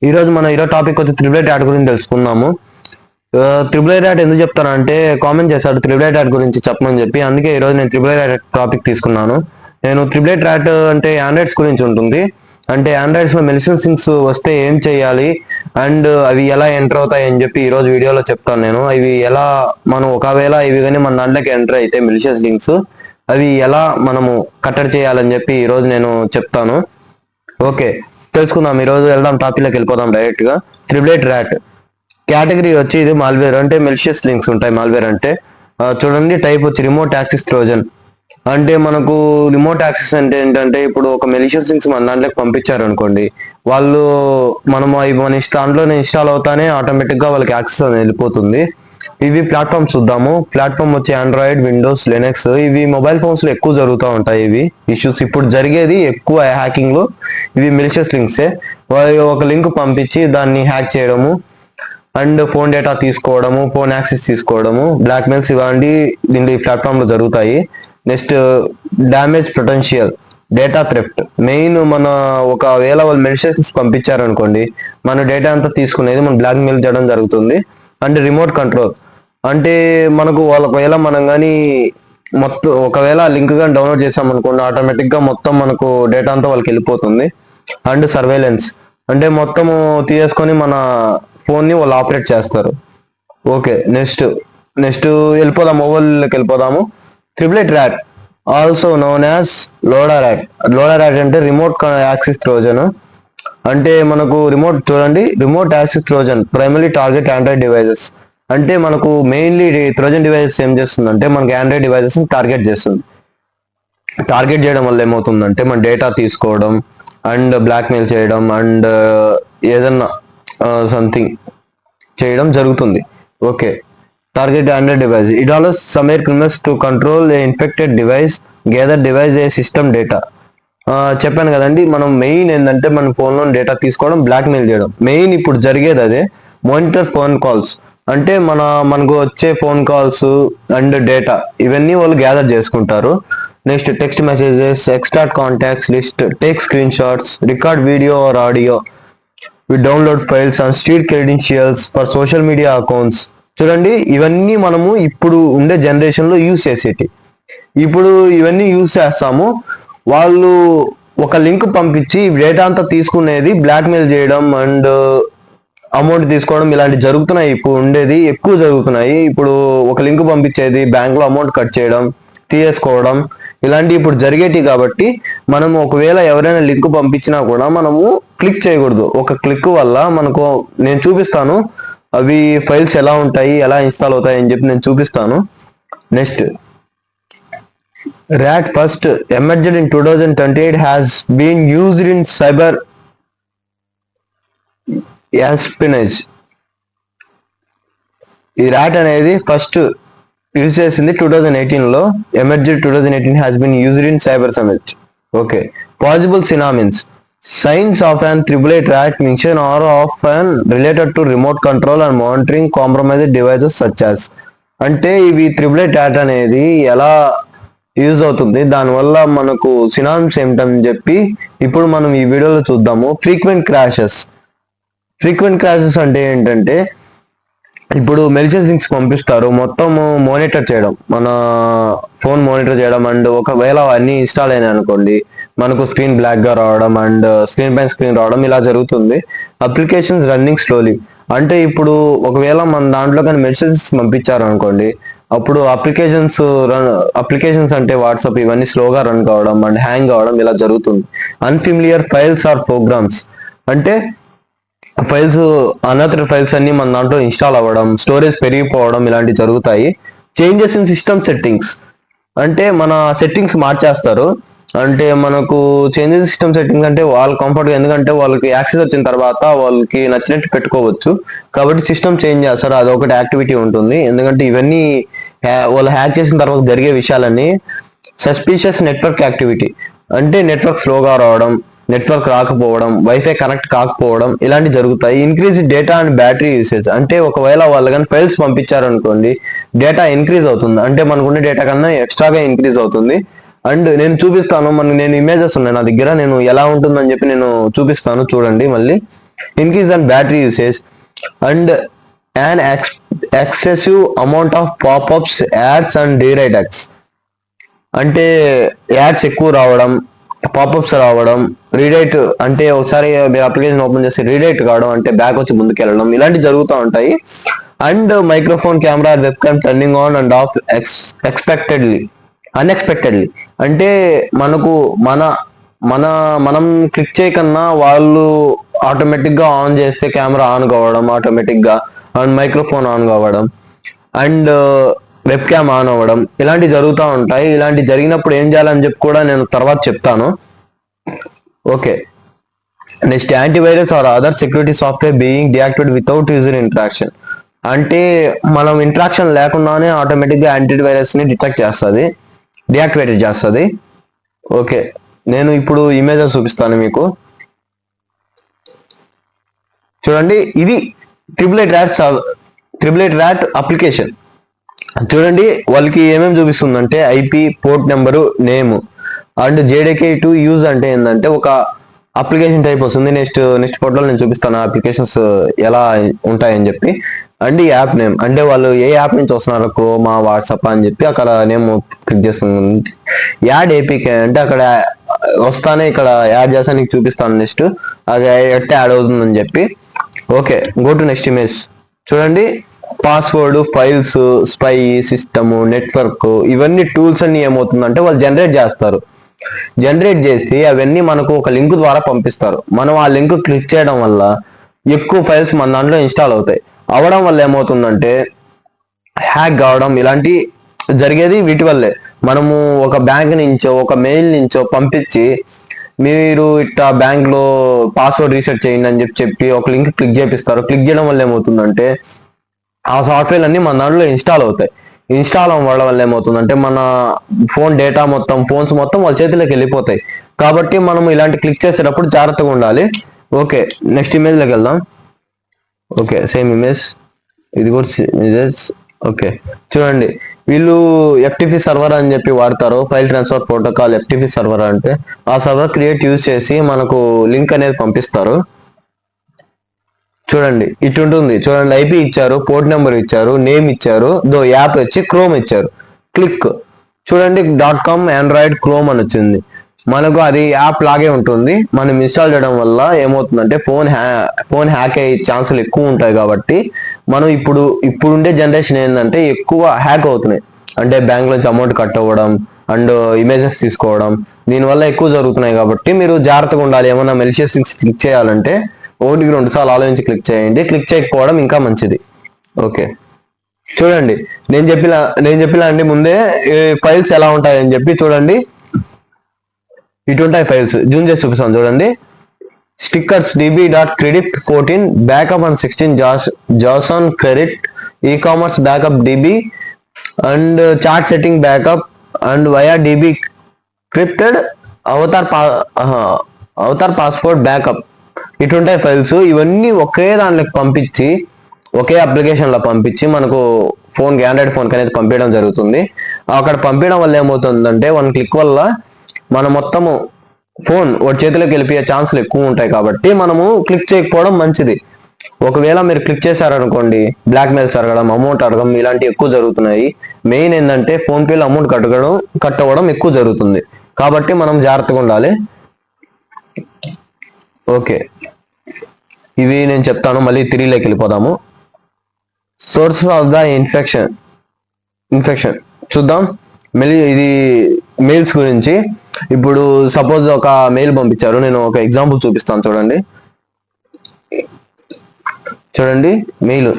ఈరోజు టాపిక్ వచ్చి triple IT add గురించి తెలుసుకుందాము. త్రిబుల్ ఐటీ యాడ్ ఎందుకు చెప్తానంటే కామెంట్ చేశాడు త్రిబుల్ ఐటీ యాడ్ గురించి చెప్పమని చెప్పి, అందుకే ఈరోజు నేను త్రిబుల్ ఐటీ యాడ్ టాపిక్ తీసుకున్నాను. నేను త్రిబుల్ ఐటీ యాడ్ అంటే ఆండ్రాయిడ్స్ గురించి ఉంటుంది. అంటే ఆండ్రాయిడ్స్ లో మెలిషియస్ లింక్స్ వస్తే ఏం చేయాలి అండ్ అవి ఎలా ఎంటర్ అవుతాయి అని చెప్పి ఈ రోజు వీడియోలో చెప్తాను. నేను అవి ఎలా మనం ఒకవేళ ఇవి కానీ మన దాంట్లోకి ఎంటర్ అయితే మెలిషియస్ లింక్స్ అవి ఎలా మనము కట్టడి చేయాలని చెప్పి ఈ రోజు నేను చెప్తాను. ఓకే, తెలుసుకుందాం. ఈరోజు వెళ్దాం, టాపిక్లోకి వెళ్ళిపోదాం డైరెక్ట్ గా. త్రిబుల్ ఐటీ ర్యాట్ కేటగిరీ వచ్చి ఇది మాల్వేర్, అంటే మెలిషియస్ లింక్స్ ఉంటాయి. మాల్వేర్ అంటే చూడండి, టైప్ వచ్చి రిమోట్ యాక్సెస్ ట్రోజన్. అంటే మనకు రిమోట్ యాక్సెస్ అంటే ఏంటంటే, ఇప్పుడు ఒక మెలిషియస్ లింక్స్ మన దాంట్లోకి పంపించారు అనుకోండి, వాళ్ళు మనం అవి మన దాంట్లోనే ఇన్స్టాల్ అవుతానే ఆటోమేటిక్ గా వాళ్ళకి యాక్సెస్ అనేది వెళ్ళిపోతుంది. ఇవి ప్లాట్ఫామ్స్ చూద్దాము. ప్లాట్ఫామ్ వచ్చి ఆండ్రాయిడ్, విండోస్, లినక్స్. ఇవి మొబైల్ ఫోన్స్ లో ఎక్కువ జరుగుతూ ఉంటాయి ఇవి ఇష్యూస్. ఇప్పుడు జరిగేది ఎక్కువ హ్యాకింగ్ లో ఇవి మెలిషియస్ లింక్సే. ఒక లింక్ పంపించి దాన్ని హ్యాక్ చేయడము అండ్ ఫోన్ డేటా తీసుకోవడము, ఫోన్ యాక్సెస్ తీసుకోవడము, బ్లాక్మెయిల్స్ ఇవన్నీ దీంట్లో ఈ ప్లాట్ఫామ్ లో జరుగుతాయి. Next damage potential, data theft. Main మన ఒకవేళ వాళ్ళు మెడిసిన్స్ పంపించారనుకోండి, మన డేటా అంతా తీసుకునేది మనం బ్లాక్మెయిల్ చేయడం జరుగుతుంది. అండ్ రిమోట్ కంట్రోల్, అంటే మనకు ఒకవేళ మనం కానీ మొత్తం ఒకవేళ లింక్ కానీ డౌన్లోడ్ చేసామనుకోండి, ఆటోమేటిక్ గా మొత్తం మనకు డేటా అంతా వాళ్ళకి వెళ్ళిపోతుంది. అండ్ సర్వేలెన్స్, అంటే మొత్తము తీసుకొని మన ఫోన్ ని వాళ్ళు ఆపరేట్ చేస్తారు. ఓకే, నెక్స్ట్ వెళ్ళిపోదాం, మొబైల్లోకి వెళ్ళిపోదాము. Triple IT rat, also known as Lodha rat. Lodha rat అంటే రిమోట్ యాక్సెస్ ట్రోజన్. అంటే మనకు remote access Trojan primary target Android devices. అంటే మనకు మెయిన్లీ ట్రోజన్ డివైజెస్ ఏం చేస్తుందంటే మనకి ఆండ్రాయిడ్ డివైజెస్ టార్గెట్ చేస్తుంది. టార్గెట్ చేయడం వల్ల ఏమవుతుందంటే మన డేటా తీసుకోవడం అండ్ బ్లాక్మెయిల్ చేయడం అండ్ ఏదన్నా సంథింగ్ చేయడం జరుగుతుంది. Okay, target Android device. It also somewhere criminals to control A infected device, gather device A system data. చెప్పాను కదండి, మనం మెయిన్ ఏంటంటే మన ఫోన్లో డేటా తీసుకోవడం, బ్లాక్మెయిల్ చేయడం. మెయిన్ ఇప్పుడు జరిగేది అదే. మానిటర్ ఫోన్ కాల్స్, అంటే మనకు వచ్చే ఫోన్ కాల్స్ అండ్ డేటా ఇవన్నీ వాళ్ళు గ్యాదర్ చేసుకుంటారు. Next text messages, extract contacts list, take screen shots, record video or audio, we download files and steal credentials for social media accounts. చూడండి, ఇవన్నీ మనము ఇప్పుడు ఉండే జనరేషన్ లో యూజ్ చేసేటి. ఇప్పుడు ఇవన్నీ యూజ్ చేస్తాము. వాళ్ళు ఒక లింక్ పంపించి డేటా అంతా తీసుకునేది, బ్లాక్మెయిల్ చేయడం అండ్ అమౌంట్ తీసుకోవడం ఇలాంటివి జరుగుతున్నాయి. ఇప్పుడు ఉండేది ఎక్కువ జరుగుతున్నాయి. ఇప్పుడు ఒక లింక్ పంపించేది, బ్యాంక్ లో అమౌంట్ కట్ చేయడం, తీసుకోవడం, ఇలాంటివి ఇప్పుడు జరిగేటి. కాబట్టి మనం ఒకవేళ ఎవరైనా లింక్ పంపించినా కూడా మనము క్లిక్ చేయకూడదు. ఒక క్లిక్ వల్ల మనకు, నేను చూపిస్తాను అవి ఫైల్స్ ఎలా ఉంటాయి, ఎలా ఇన్స్టాల్ అవుతాయి అని చెప్పి నేను చూపిస్తాను. Next, RAT first emerged in 2028 has been used in cyber espionage. ఈ ర్యాట్ అనేది ఫస్ట్ యూజ్ చేసింది 2018 లో. Emerged 2018 has been used in cyber summit. Okay, possible synonyms. Signs of an triple IT rat mention are often related to remote control and monitoring compromised devices such as. అంటే ఇవి triple IT rat అనేది ఎలా use అవుతుంది, దానివల్ల మనకు సినామ్స్ ఏమిటని చెప్పి ఇప్పుడు మనం ఈ వీడియోలో చూద్దాము. ఫ్రీక్వెంట్ క్రాషెస్ అంటే ఏంటంటే, ఇప్పుడు మెలిషియస్ లింక్స్ పంపిస్తారు, మొత్తం మానిటర్ చేయడం, మన ఫోన్ మానిటర్ చేయడం అండ్ ఒకవేళ అన్ని ఇన్స్టాల్ అయినాయి అనుకోండి, మనకు స్క్రీన్ బ్లాక్ గా రావడం అండ్ స్క్రీన్ పైన స్క్రీన్ రావడం ఇలా జరుగుతుంది. అప్లికేషన్స్ రన్నింగ్ స్లోలీ, అంటే ఇప్పుడు ఒకవేళ మన దాంట్లో కానీ మెసేజెస్ పంపించారు అనుకోండి, అప్పుడు అప్లికేషన్స్ అంటే వాట్సాప్ ఇవన్నీ స్లోగా రన్ కావడం అండ్ హ్యాంగ్ కావడం ఇలా జరుగుతుంది. అన్ఫెమిలియర్ ఫైల్స్ ఆర్ ప్రోగ్రామ్స్, అంటే ఫైల్స్ అనదర్ ఫైల్స్ అన్ని మన దాంట్లో ఇన్స్టాల్ అవ్వడం, స్టోరేజ్ పెరిగిపోవడం ఇలాంటివి జరుగుతాయి. చేంజెస్ ఇన్ సిస్టమ్ సెట్టింగ్స్, అంటే మన సెట్టింగ్స్ మార్చేస్తారు. అంటే మనకు చేంజెస్ సిస్టమ్ సెట్టింగ్స్ అంటే వాళ్ళ కంఫర్ట్, ఎందుకంటే వాళ్ళకి యాక్సెస్ వచ్చిన తర్వాత వాళ్ళకి నచ్చినట్టు పెట్టుకోవచ్చు. కాబట్టి సిస్టమ్ చేంజ్ చేస్తారు, అదొకటి యాక్టివిటీ ఉంటుంది. ఎందుకంటే ఇవన్నీ వాళ్ళు హ్యాక్ చేసిన తర్వాత జరిగే విషయాలన్నీ. సస్పీషియస్ నెట్వర్క్ యాక్టివిటీ, అంటే నెట్వర్క్ స్లోగా రావడం, నెట్వర్క్ రాకపోవడం, వైఫై కనెక్ట్ కాకపోవడం ఇలాంటివి జరుగుతాయి. Increase data and battery usage, అంటే ఒకవేళ వాళ్ళు కానీ ఫైల్స్ పంపించారనుకోండి, డేటా ఇంక్రీజ్ అవుతుంది, అంటే మనకున్న డేటా కన్నా ఎక్స్ట్రాగా ఇంక్రీజ్ అవుతుంది. అండ్ నేను చూపిస్తాను, నేను ఇమేజెస్ ఉన్నాయి నా దగ్గర, నేను ఎలా ఉంటుందని చెప్పి నేను చూపిస్తాను చూడండి. మళ్ళీ increase in battery usage, and an excessive amount of pop-ups, ads and redirects. అంటే యాడ్స్ ఎక్కువ రావడం, పాపప్స్ రావడం, రీడైట్ అంటే ఒకసారి మీరు అప్లికేషన్ ఓపెన్ చేసి రీడైట్ కావడం అంటే బ్యాక్ వచ్చి ముందుకు వెళ్ళడం, ఇలాంటివి జరుగుతూ ఉంటాయి. And microphone camera web cam turning on and of unexpectedly అంటే మనకు మనం క్లిక్ చేయకన్నా వాళ్ళు ఆటోమేటిక్ గా ఆన్ చేస్తే కెమెరా ఆన్ కావడం ఆటోమేటిక్ గా, అండ్ మైక్రోఫోన్ ఆన్ కావడం, అండ్ వెబ్ క్యామ్ ఆన్ అవ్వడం, ఇలాంటివి జరుగుతూ ఉంటాయి. ఇలాంటి జరిగినప్పుడు ఏం చేయాలని చెప్పి కూడా నేను తర్వాత చెప్తాను. Okay, next antivirus or other security software being deactivate without user interaction. అంటే మనం ఇంటరాక్షన్ లేకుండానే ఆటోమేటిక్ గా యాంటీవైరస్ ని డిటెక్ట్ చేస్తుంది, డియాక్టివేట్ చేస్తుంది. ఓకే, నేను ఇప్పుడు ఇమేజెస్ చూపిస్తాను మీకు. చూడండి, ఇది ట్రిపుల్ ఎయిట్ ర్యాట్ అప్లికేషన్. చూడండి వాళ్ళకి ఏమేమి చూపిస్తుందంటే IP, port number, name and JDK2 use అంటే ఏంటంటే ఒక అప్లికేషన్ టైప్ వస్తుంది. నెక్స్ట్ ఫోటోలో నేను చూపిస్తాను అప్లికేషన్స్ ఎలా ఉంటాయని చెప్పి. అండ్ యాప్ నేమ్ అంటే వాళ్ళు ఏ యాప్ నుంచి వస్తున్నారు, క్రోమా, వాట్సాప్ అని చెప్పి అక్కడ నేమ్ క్లిక్ చేస్తుంది. యాడ్ ఏపీకే అంటే అక్కడ వస్తానే ఇక్కడ యాడ్ చేస్తా నీకు చూపిస్తాను నెక్స్ట్ అది ఎట్ట యాడ్ అవుతుందని చెప్పి. Okay, go to next image. చూడండి, password, files, spy, system, network, ఇవన్నీ టూల్స్ అన్ని ఏమవుతుందంటే వాళ్ళు జనరేట్ చేస్తారు. జనరేట్ చేసి అవన్నీ మనకు ఒక లింక్ ద్వారా పంపిస్తారు. మనం ఆ లింక్ క్లిక్ చేయడం వల్ల ఎక్కువ ఫైల్స్ మన దాంట్లో ఇన్స్టాల్ అవుతాయి. అవడం వల్ల ఏమవుతుందంటే హ్యాక్ కావడం ఇలాంటి జరిగేది వీటి వల్లే. మనము ఒక బ్యాంక్ నుంచో ఒక మెయిల్ నుంచో పంపించి మీరు ఇట్లా బ్యాంక్ లో పాస్వర్డ్ రీసెట్ చేయండి అని చెప్పి ఒక లింక్ క్లిక్ చేపిస్తారు. క్లిక్ చేయడం వల్ల ఏమవుతుందంటే ఆ సాఫ్ట్వేర్ అన్ని మన దాంట్లో ఇన్స్టాల్ అవుతాయి. ఇన్స్టాల్ అవ్వడం వల్ల ఏమవుతుందంటే మన ఫోన్ డేటా ఫోన్స్ మొత్తం వాళ్ళ చేతిలోకి వెళ్ళిపోతాయి. కాబట్టి మనం ఇలాంటి క్లిక్ చేసేటప్పుడు జాగ్రత్తగా ఉండాలి. ఓకే, నెక్స్ట్ ఇమేజ్ లోకి వెళ్దాం. ఓకే, సేమ్ ఇమేజ్, ఇది కూడా ఇమేజెస్. ఓకే, చూడండి, వీళ్ళు FTP సర్వర్ అని చెప్పి వాడతారు, file transfer protocol. FTP server అంటే ఆ సర్వర్ క్రియేట్ యూజ్ చేసి మనకు లింక్ అనేది పంపిస్తారు. చూడండి, ఇటు ఉంటుంది. చూడండి, IP ఇచ్చారు, పోర్ట్ నెంబర్ ఇచ్చారు, నేమ్ ఇచ్చారు, యాప్ వచ్చి క్రోమ్ ఇచ్చారు. క్లిక్ చూడండి, .com ఆండ్రాయిడ్ క్రోమ్ అని వచ్చింది. మనకు అది యాప్ లాగే ఉంటుంది. మనం ఇన్స్టాల్ చేయడం వల్ల ఏమవుతుందంటే ఫోన్ హ్యాక్ అయ్యే ఛాన్సులు ఎక్కువ ఉంటాయి. కాబట్టి మనం ఇప్పుడుండే జనరేషన్ ఏంటంటే ఎక్కువ హ్యాక్ అవుతున్నాయి. అంటే బ్యాంక్ నుంచి అమౌంట్ కట్ అవ్వడం అండ్ ఇమేజెస్ తీసుకోవడం, దీనివల్ల ఎక్కువ జరుగుతున్నాయి. కాబట్టి మీరు జాగ్రత్తగా ఉండాలి. ఏమన్నా మెలిషియస్ లింక్స్ క్లిక్ చేయాలంటే 1-2 సార్లు ఆలోచించి క్లిక్ చేయండి. క్లిక్ చేయకపోవడం ఇంకా మంచిది. ఓకే, చూడండి, నేను చెప్పిన అండి ముందే ఫైల్స్ ఎలా ఉంటాయని చెప్పి. చూడండి, ఇటు ఉంటాయి ఫైల్స్. జూమ్ చేసి చూపిస్తాను. చూడండి, stickers db.credit14 backup and 16 JSON credit e-commerce backup db and chart setting backup and via db crypted avatar passport backup. ఇటుంటాయి ఫైల్స్. ఇవన్నీ ఒకే దాంట్లోకి పంపించి ఒకే అప్లికేషన్ లో పంపించి మనకు ఫోన్కి, ఆండ్రాయిడ్ ఫోన్కి అనేది పంపించడం జరుగుతుంది. అక్కడ పంపించడం వల్ల ఏమవుతుందంటే 1 క్లిక్ వల్ల మన మొత్తము ఫోన్ వాడి చేతిలోకి వెళ్ళిపోయే ఛాన్సులు ఎక్కువ ఉంటాయి. కాబట్టి మనము క్లిక్ చేయకపోవడం మంచిది. ఒకవేళ మీరు క్లిక్ చేశారనుకోండి, బ్లాక్ మెయిల్స్ అడగడం, అమౌంట్ అడగడం ఇలాంటివి ఎక్కువ జరుగుతున్నాయి. మెయిన్ ఏంటంటే ఫోన్ పేలో అమౌంట్ కట్ అవ్వడం ఎక్కువ జరుగుతుంది. కాబట్టి మనం జాగ్రత్తగా ఉండాలి. ఓకే, ఇవి నేను చెప్తాను. మళ్ళీ 3లోకి వెళ్ళిపోదాము. సోర్సెస్ ఆఫ్ ద ఇన్ఫెక్షన్ చూద్దాం. ఇది మెయిల్స్ గురించి. ఇప్పుడు సపోజ్ ఒక మెయిల్ పంపించారు, నేను ఒక ఎగ్జాంపుల్ చూపిస్తాను. చూడండి మెయిల్,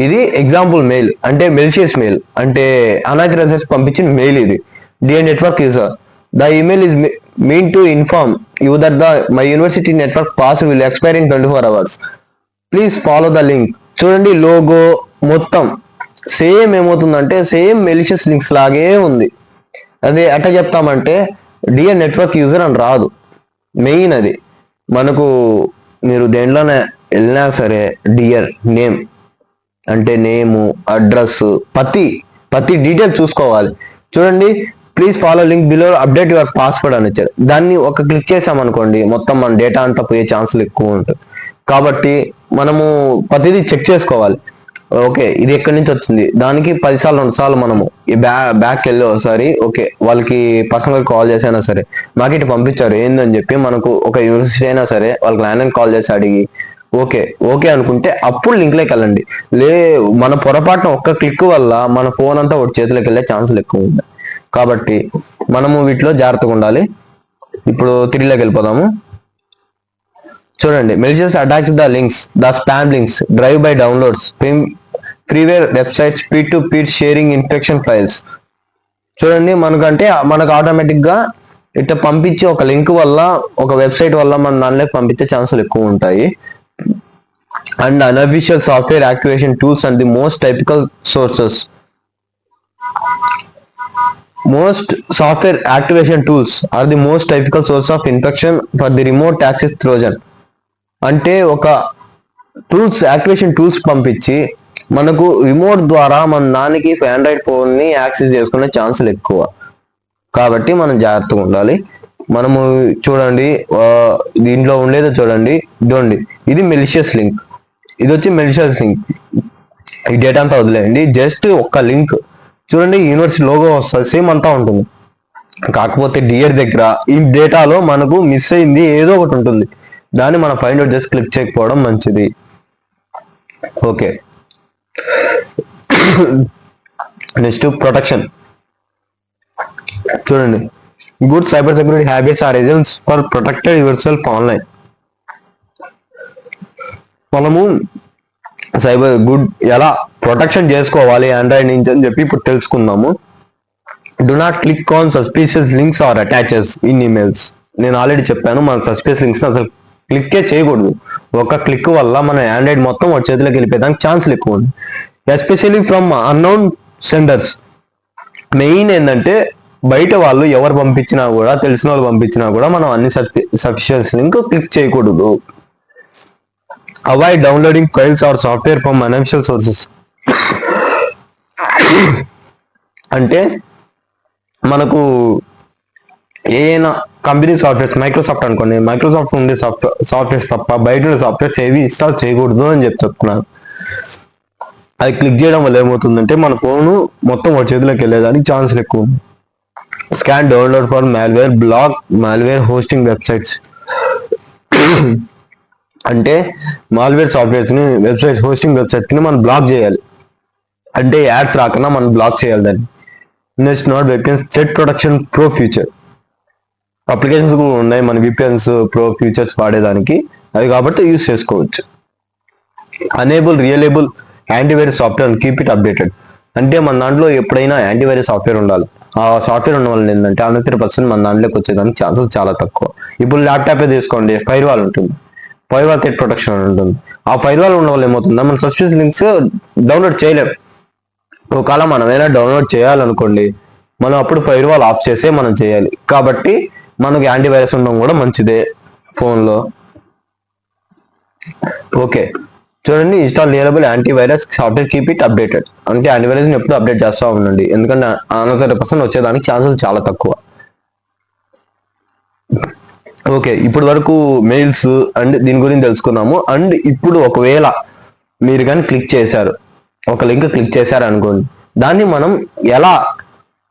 ఇది ఎగ్జాంపుల్ మెయిల్. అంటే మెలిషియస్ మెయిల్ అంటే అనాథరైజ్డ్ పంపించిన మెయిల్. ఇది dear network user, the email is mean to inform you that my university network pass will expire in 24 hours. Please follow the link. చూడండి, logo మొత్తం same ఏమవుతుందంటే same malicious links లాగే ఉంది. అదే ఎట్లా చెప్తామంటే డియర్ నెట్వర్క్ యూజర్ అని రాదు. మెయిన్ అది మనకు మీరు దేంట్లోనే వెళ్ళినా సరే డియర్ నేమ్ అంటే నేము, అడ్రస్, ప్రతి డీటెయిల్ చూసుకోవాలి. చూడండి, please follow link below update your password అని ఇచ్చారు. దాన్ని ఒక క్లిక్ చేసామనుకోండి మొత్తం మన డేటా అంతా పోయే ఛాన్సులు ఎక్కువ ఉంటుంది. కాబట్టి మనము ప్రతిదీ చెక్ చేసుకోవాలి. ఓకే, ఇది ఎక్కడి నుంచి వచ్చింది, దానికి 10 సార్లు 2 సార్లు మనము ఈ బ్యాక్ వెళ్ళి ఒకసారి ఓకే వాళ్ళకి పర్సనల్ కాల్ చేసైనా సరే మాకు ఇటు పంపించారు ఏందని చెప్పి, మనకు ఒక యూనివర్సిటీ అయినా సరే వాళ్ళకి ల్యాండ్ కాల్ చేసి అడిగి ఓకే ఓకే అనుకుంటే అప్పుడు లింక్లోకి వెళ్ళండి. మన పొరపాటున ఒక్క క్లిక్ వల్ల మన ఫోన్ అంతా ఒక చేతిలోకి వెళ్ళే ఛాన్సులు ఎక్కువ ఉన్నాయి. కాబట్టి మనము వీటిలో జాగ్రత్తగా ఉండాలి. ఇప్పుడు 3లోకి వెళ్ళిపోదాము. చూడండి, malicious attacks the links, the spam links, drive by downloads, freeware websites, peer to peer sharing infection files. చూడండి, మనకు ఆటోమేటిక్ గా ఇట్లా పంపించి ఒక లింక్ వల్ల ఒక వెబ్సైట్ వల్ల మన దానిలోకి పంపించే ఛాన్సులు ఎక్కువ ఉంటాయి. And unofficial software activation tools and the most typical sources. Most software activation tools are the most typical source of infection for the remote access Trojan. అంటే ఒక యాక్టివేషన్ టూల్స్ పంపించి మనకు రిమోట్ ద్వారా మన దానికి ఆండ్రాయిడ్ ఫోన్ ని access చేసుకునే ఛాన్సులు ఎక్కువ. కాబట్టి మనం జాగ్రత్తగా ఉండాలి. మనము చూడండి, దీంట్లో ఉండేదో చూడండి, ఇది మెలిషియస్ లింక్, ఇది వచ్చి మెలిషియస్ లింక్. ఈ డేటా అంతా వదిలేయండి, జస్ట్ ఒక్క లింక్ చూడండి, యూనివర్సిటీ లోగో వస్తుంది, సేమ్ అంతా ఉంటుంది. కాకపోతే డియర్ దగ్గర ఈ డేటాలో మనకు మిస్ అయింది ఏదో ఒకటి ఉంటుంది, దాన్ని మనం ఫైండ్ అవుట్ చేసి క్లిక్ చేయకపోవడం మంచిది. Okay, next protection. చూడండి, good cyber security habits are agents for protected yourself online. మనము ఎలా ప్రొటెక్షన్ చేసుకోవాలి ఆండ్రాయిడ్ నుంచి అని చెప్పి ఇప్పుడు తెలుసుకుందాము. Do not click on suspicious links or attaches in emails. నేను ఆల్రెడీ చెప్పాను, మన సస్పీషియస్ లింక్స్ అసలు క్లిక్కే చేయకూడదు. ఒక క్లిక్ వల్ల మన ఆండ్రాయిడ్ మొత్తం ఒక చేతిలోకి వెళ్ళిపోయేదానికి ఛాన్సులు ఎక్కువ ఉంది, especially from unknown senders. Main ఏంటంటే బయట వాళ్ళు ఎవరు పంపించినా కూడా, తెలిసిన వాళ్ళు పంపించినా కూడా మనం అన్ని సస్పీషియస్ లింక్ క్లిక్ చేయకూడదు. Avoid downloading files or software from unofficial sources. అంటే మనకు ఏదైనా కంపెనీ సాఫ్ట్వేర్స్, మైక్రోసాఫ్ట్ అనుకోండి, మైక్రోసాఫ్ట్ ఉండే సాఫ్ట్వేర్స్ తప్ప బయట ఉండే సాఫ్ట్వేర్స్ ఏవి ఇన్స్టాల్ చేయకూడదు అని చెప్తున్నాను. అది క్లిక్ చేయడం వల్ల ఏమవుతుందంటే మన ఫోను మొత్తం ఒక చేతిలోకి వెళ్ళేదానికి ఛాన్సులు ఎక్కువ ఉంది. Scan download for malware, block malware hosting websites. అంటే మాల్వేర్ సాఫ్ట్వేర్స్ ని, వెబ్సైట్స్, హోస్టింగ్ వెబ్సైట్స్ ని మనం బ్లాక్ చేయాలి. అంటే యాడ్స్ రాకుండా మనం బ్లాక్ చేయాలి దాన్ని. Next, not VPNs threat protection pro feature. Applications కూడా ఉన్నాయి మన VPNs ప్రో ఫీచర్స్ వాడేదానికి, అవి కాబట్టి యూజ్ చేసుకోవచ్చు. Unable reliable antivirus software and keep it updated. అంటే మన దాంట్లో ఎప్పుడైనా యాంటీవైరస్ సాఫ్ట్వేర్ ఉండాలి. ఆ సాఫ్ట్వేర్ ఉన్న వల్ల ఏంటంటే 100% మన దాంట్లోకి వచ్చేదానికి ఛాన్సెస్ చాలా తక్కువ. ఇప్పుడు ల్యాప్టాప్ తీసుకోండి, ఫైర్ వాల్ ఉంటుంది, ఫైర్ వాల్ థ్రెట్ ప్రొటెక్షన్ ఉంటుంది. ఆ ఫైర్ వాల్ ఉన్న వల్ల ఏమవుతుందా, మన సస్పిషియస్ లింక్స్ డౌన్లోడ్ చేయలేం. ఒకవేళ మనం ఏదైనా డౌన్లోడ్ చేయాలనుకోండి, మనం అప్పుడు ఫైర్ వాల్ ఆఫ్ చేసే మనం చేయాలి. కాబట్టి మనకి యాంటీవైరస్ ఉండడం కూడా మంచిదే ఫోన్లో. ఓకే, చూడండి, install reliable antivirus software, keep it updated. అంటే యాంటీవైరస్ ఎప్పుడు అప్డేట్ చేస్తూ ఉండండి, ఎందుకంటే 100% వచ్చేదానికి ఛాన్సెస్ చాలా తక్కువ. ఓకే, ఇప్పుడు వరకు మెయిల్స్ అండ్ దీని గురించి తెలుసుకున్నాము. అండ్ ఇప్పుడు ఒకవేళ మీరు కానీ క్లిక్ చేశారు, ఒక లింక్ క్లిక్ చేశారు అనుకోండి, దాన్ని మనం ఎలా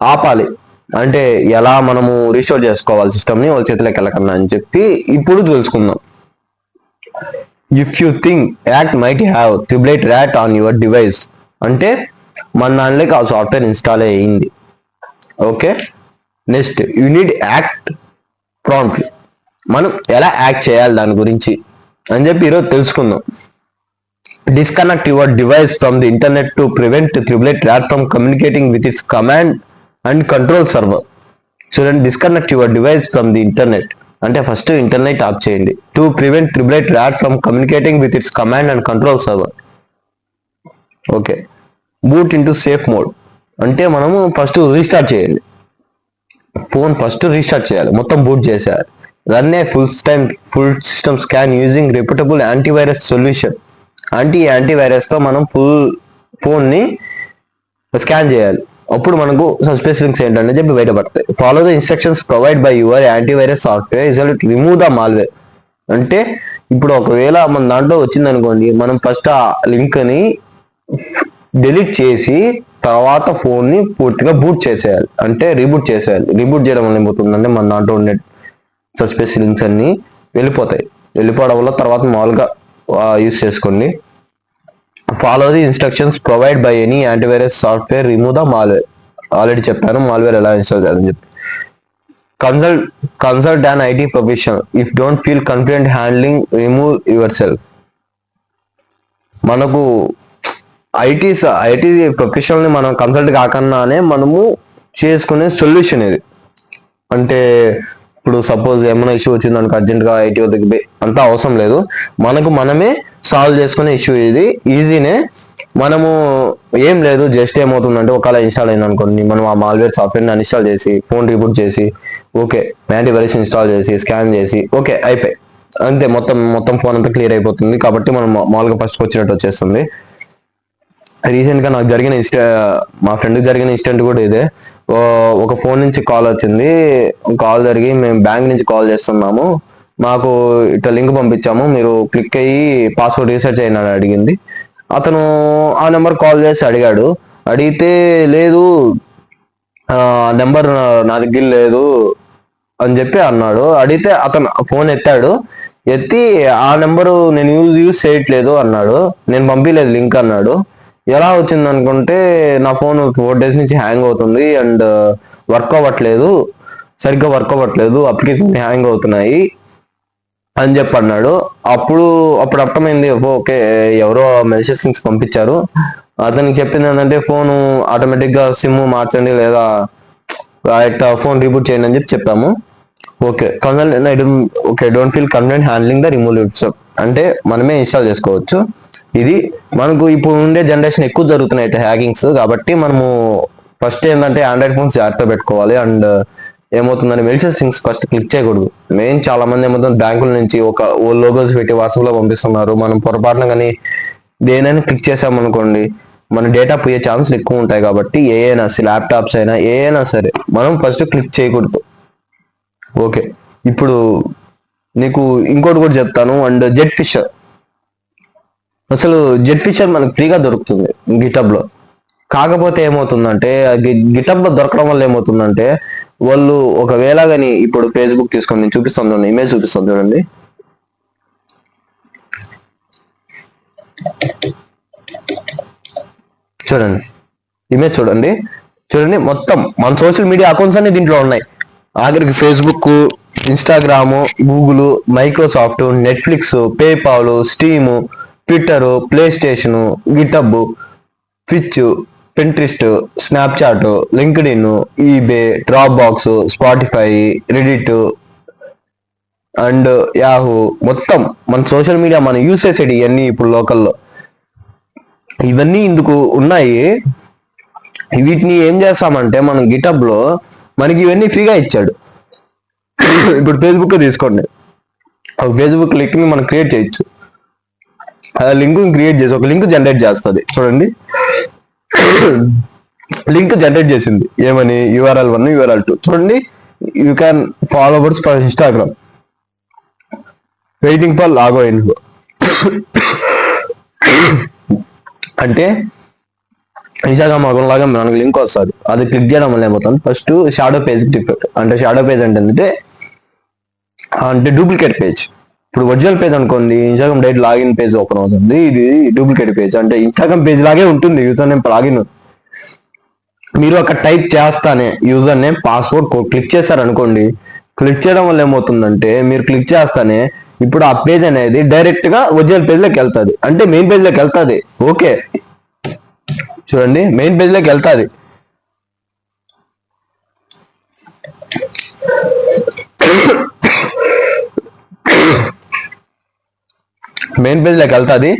ఆపాలి, అంటే ఎలా మనము రీస్టోర్ చేసుకోవాలి సిస్టమ్ని వాళ్ళ చేతిలోకి వెళ్ళకన్నా అని చెప్పి ఇప్పుడు తెలుసుకుందాం. If you think act might have triple rat on your device, అంటే మన దానిలోకి ఆ సాఫ్ట్వేర్ ఇన్స్టాల్ అయ్యింది. Okay, next, you need act promptly. మనం ఎలా యాక్ట్ చేయాలి దాని గురించి అని చెప్పి ఈరోజు తెలుసుకుందాం. Disconnect your device from the internet to prevent triple RAT from communicating with its command and control server. చూడండి, disconnect your device from the internet అంటే ఫస్ట్ ఇంటర్నెట్ ఆఫ్ చేయండి. To prevent triple RAT from communicating with its command and control server. Okay, boot into safe mode అంటే మనము first restart చేయండి, phone first restart చేయాలి, మొత్తం boot చేసేయాలి. Run a full system scan using reputable antivirus solution. అంటే ఈ antivirus తో మనం ఫోన్ ని స్కాన్ చేయాలి, అప్పుడు మనకు సస్పిషియస్ లింక్స్ ఏంటంటే చెప్పి బయటపడతాయి. Follow the instructions provide by your antivirus software, remove the malware. అంటే ఇప్పుడు ఒకవేళ మన దాంట్లో వచ్చింది అనుకోండి, మనం ఫస్ట్ ఆ లింక్ ని డిలీట్ చేసి తర్వాత ఫోన్ ని పూర్తిగా బూట్ చేసేయాలి, అంటే రీబూట్ చేసేయాలి. రీబూట్ చేయడం వల్ల ఏమవుతుందంటే మన దాంట్లో ఉండే సస్పెన్స్ లింక్స్ అన్ని వెళ్ళిపోతాయి. వెళ్ళిపోవడం వల్ల తర్వాత మామూలుగా యూస్ చేసుకోండి. Follow the instructions provide by any antivirus software, remove the malware. Already చెప్పాను మాల్వేర్ ఎలా ఇన్స్టాల్ చేయాలని చెప్పి. Consult an IT professional if don't feel confident handling, remove yourself. మనకు ఐటీ ప్రొఫెషనల్ ని మనం కన్సల్ట్ కాకుండానే మనము చేసుకునే సొల్యూషన్ ఇది. అంటే ఇప్పుడు సపోజ్ ఏమైనా ఇష్యూ వచ్చింది మనకు అర్జెంట్ గా ఐటీ దగ్గర అంతా అవసరం లేదు, మనకు మనమే సాల్వ్ చేసుకునే ఇష్యూ ఇది. ఈజీనే. మనము ఏం లేదు, జస్ట్ ఏమవుతుందంటే ఒకవేళ ఇన్స్టాల్ అయింది అనుకోండి, మనం ఆ మాల్వేర్ సాఫ్ట్వేర్ అన్ఇన్స్టాల్ చేసి ఫోన్ రీబూట్ చేసి ఓకే యాంటీవైరస్ ఇన్స్టాల్ చేసి స్కాన్ చేసి ఓకే అయిపోయి అంతే, మొత్తం ఫోన్ అంతా క్లియర్ అయిపోతుంది. కాబట్టి మనం మామూలుగా ఫస్ట్ వచ్చినట్టు వచ్చేస్తుంది. రీసెంట్ గా నాకు జరిగిన మా ఫ్రెండ్కి జరిగిన ఇన్సిడెంట్ కూడా ఇదే. ఒక ఫోన్ నుంచి కాల్ వచ్చింది. కాల్ జరిగి మేము బ్యాంక్ నుంచి కాల్ చేస్తున్నాము, మాకు ఇట్లా లింక్ పంపించాము, మీరు క్లిక్ అయ్యి పాస్వర్డ్ రీసెట్ చేయండి అని అడిగింది. అతను ఆ నెంబర్ కాల్ చేసి అడిగాడు. అడిగితే లేదు నెంబర్ నా దగ్గర లేదు అని చెప్పి అన్నాడు. అడిగితే అతను ఫోన్ ఎత్తాడు. ఎత్తి ఆ నెంబరు నేను యూజ్ చేయట్లేదు అన్నాడు, నేను పంపించలేదు లింక్ అన్నాడు. ఎలా వచ్చింది అనుకుంటే నా ఫోన్ 4 days నుంచి హ్యాంగ్ అవుతుంది అండ్ సరిగ్గా వర్క్ అవ్వట్లేదు, అప్లికేషన్ హ్యాంగ్ అవుతున్నాయి అని చెప్పి అన్నాడు. అప్పుడు అర్థమైంది, ఓకే ఎవరో మెసేజ్ లింక్స్ పంపించారు. అతనికి చెప్పింది ఏంటంటే ఫోన్ ఆటోమేటిక్ గా సిమ్ మార్చండి లేదా ఇట్లా ఫోన్ రీబూట్ చేయండి అని చెప్పి చెప్పాము. Okay don't feel convenient handling the remove itself, అంటే మనమే ఇన్స్టాల్ చేసుకోవచ్చు. ఇది మనకు ఇప్పుడు ఉండే జనరేషన్ ఎక్కువ జరుగుతున్నాయి హ్యాకింగ్స్. కాబట్టి మనము ఫస్ట్ ఏంటంటే ఆండ్రాయిడ్ ఫోన్స్ జాగ్రత్త పెట్టుకోవాలి. అండ్ ఏమవుతుందంటే మెలిషియస్ థింగ్స్ ఫస్ట్ క్లిక్ చేయకూడదు. మెయిన్ చాలా మంది ఏమవుతుంది బ్యాంకుల నుంచి ఓ లోగోస్ పెట్టి వాట్సాప్ లో పంపిస్తున్నారు. మనం పొరపాటున కానీ దేనైనా క్లిక్ చేసామనుకోండి మన డేటా పోయే ఛాన్సులు ఎక్కువ ఉంటాయి. కాబట్టి ఏఐనా ల్యాప్టాప్స్ అయినా ఏఐనా సరే మనం ఫస్ట్ క్లిక్ చేయకూడదు. ఓకే, ఇప్పుడు నీకు ఇంకోటి కూడా చెప్తాను. అండ్ జెట్ ఫిషర్ మనకు ఫ్రీగా దొరుకుతుంది గిటబ్ లో. కాకపోతే ఏమవుతుందంటే గిటబ్ లో దొరకడం వల్ల ఏమవుతుందంటే వాళ్ళు ఒకవేళ కానీ ఇప్పుడు ఫేస్బుక్ తీసుకొని నేను చూపిస్తాను చూడండి, ఇమేజ్ చూపిస్తాను చూడండి. ఇమేజ్ చూడండి మొత్తం మన సోషల్ మీడియా అకౌంట్స్ అన్ని దీంట్లో ఉన్నాయి. ఆఖరికి Facebook, Instagram, Google, Microsoft, Netflix, PayPal, steam, Twitter, play station, GitHub, twitch, Pinterest, Snapchat, LinkedIn, eBay, drop box, Spotify, Reddit and Yahoo, మొత్తం మన సోషల్ మీడియా మన యూస్ చేసేది ఇవన్నీ ఇప్పుడు లోకల్లో ఇవన్నీ ఇందుకు ఉన్నాయి. వీటిని ఏం చేస్తామంటే మనం గిటబ్ లో మనకి ఇవన్నీ ఫ్రీగా ఇచ్చాడు. ఇప్పుడు ఫేస్బుక్ తీసుకోండి, ఫేస్బుక్ లింక్ ని మనం క్రియేట్ చేయొచ్చు. ఆ లింక్ క్రియేట్ చేసి ఒక లింక్ జనరేట్ చేస్తుంది. చూడండి, లింక్ జనరేట్ చేసింది ఏమని URL 1 URL 2. చూడండి, you can followers for Instagram, waiting for logo info. అంటే ఇన్స్టాగ్రామ్ అకౌంట్ లాగా మనకు లింక్ వస్తుంది. అది క్లిక్ చేయడం వల్ల ఏమవుతుంది, ఫస్ట్ షాడో పేజ్ డిఫెక్ట్. అంటే షాడో పేజ్ అంటే డూప్లికేట్ పేజ్. ఇప్పుడు ఒరిజినల్ పేజ్ అనుకోండి Instagram direct login page open అవుతుంది. ఇది డూప్లికేట్ పేజ్, అంటే ఇన్స్టాగ్రామ్ పేజ్ లాగే ఉంటుంది. యూజర్ నేమ్ లాగిన్ మీరు అక్కడ టైప్ చేస్తానే యూజర్ నేమ్ పాస్వర్డ్ క్లిక్ చేశారనుకోండి, క్లిక్ చేయడం వల్ల ఏమవుతుందంటే మీరు క్లిక్ చేస్తానే ఇప్పుడు ఆ పేజ్ అనేది డైరెక్ట్ గా ఒరిజినల్ పేజ్ లోకి వెళ్తుంది, అంటే మెయిన్ పేజ్ లోకి వెళ్తుంది. ఓకే చూడండి, మెయిన్ పేజ్ లోకి వెళ్తుంది. మెయిన్ పేజ్ లోకి వెళ్తుంది.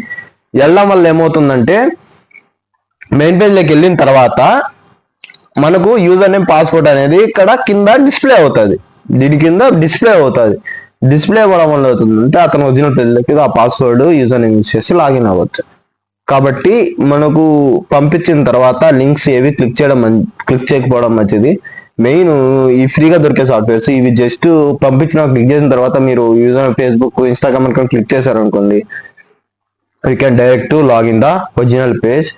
వెళ్ళడం వల్ల ఏమవుతుందంటే మెయిన్ పేజ్ లోకి వెళ్ళిన తర్వాత మనకు యూజర్ నేమ్ పాస్వర్డ్ అనేది ఇక్కడ కింద డిస్ప్లే అవుతుంది. దీని కింద డిస్ప్లే అవుతుంది. డిస్ప్లే అవ్వడం వల్ల అవుతుందంటే అతను ఒరిజినల్ పేజ్ లోకి ఆ పాస్వర్డ్ యూజర్ నేమ్ యూజ్ చేసి లాగిన్ అవ్వచ్చు. కాబట్టి మనకు పంపించిన తర్వాత లింక్స్ ఏవి క్లిక్ చేయకపోవడం మంచిది. మెయిన్ ఈ ఫ్రీగా దొరికే సాఫ్ట్వేర్స్ ఇవి జస్ట్ పంపించిన క్లిక్ చేసిన తర్వాత మీరు user Facebook Instagram account click చేశారు అనుకోండి, you can direct to log in the original page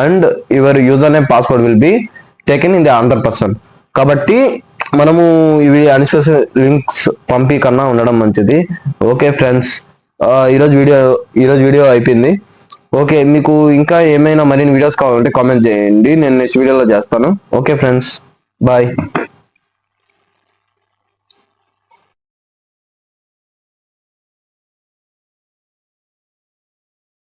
and your user name password will be taken in the other person. కాబట్టి మనము ఇవి అన్స్పెసిఫిక్ లింక్స్ పంపి కన్నా ఉండడం మంచిది. ఓకే ఫ్రెండ్స్, ఈరోజు వీడియో అయిపోయింది. ఓకే, మీకు ఇంకా ఏమైనా మరిన్ని వీడియోస్ కావాలంటే కామెంట్ చేయండి, నేను నెక్స్ట్ వీడియోలో చేస్తాను. Okay friends, bye.